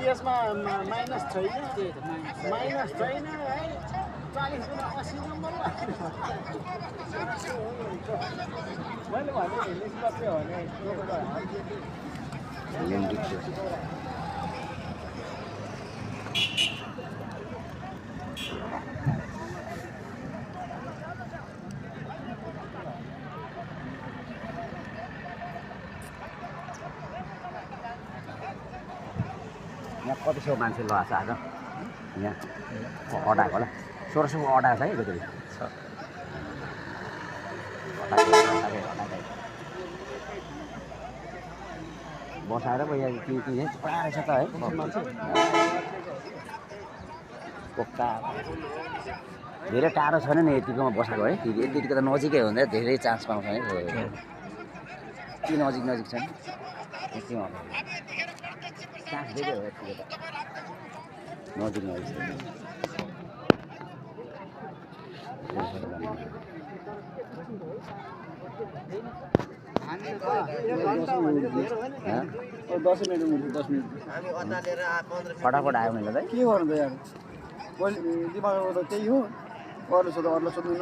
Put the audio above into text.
यसमा माइनस छैन माइनस छैन है 40 गुना 80 नम्बरमा मैले भने निष्पक्ष हो भने यहाँ कति सौ मान्छे लगाएको छ आज यहाँ अटाएको होला 1600 अटाएको छ है कति बसाएर पो यहाँ के पुरा रहेछ त है पोका धेरै टाढो छैन नि यतिकोमा बसाएको है यतिको त नजिकै हो भने धेरै चान्स पाउँछ है के नजिक नजिक छैन यतिमा चान्स दिएको हो यतिको त नजिक नजिक छैन फटाफट आयो मैले त के गर्नु त यार दिमागमा त त्यही हो अरूले सोध्नु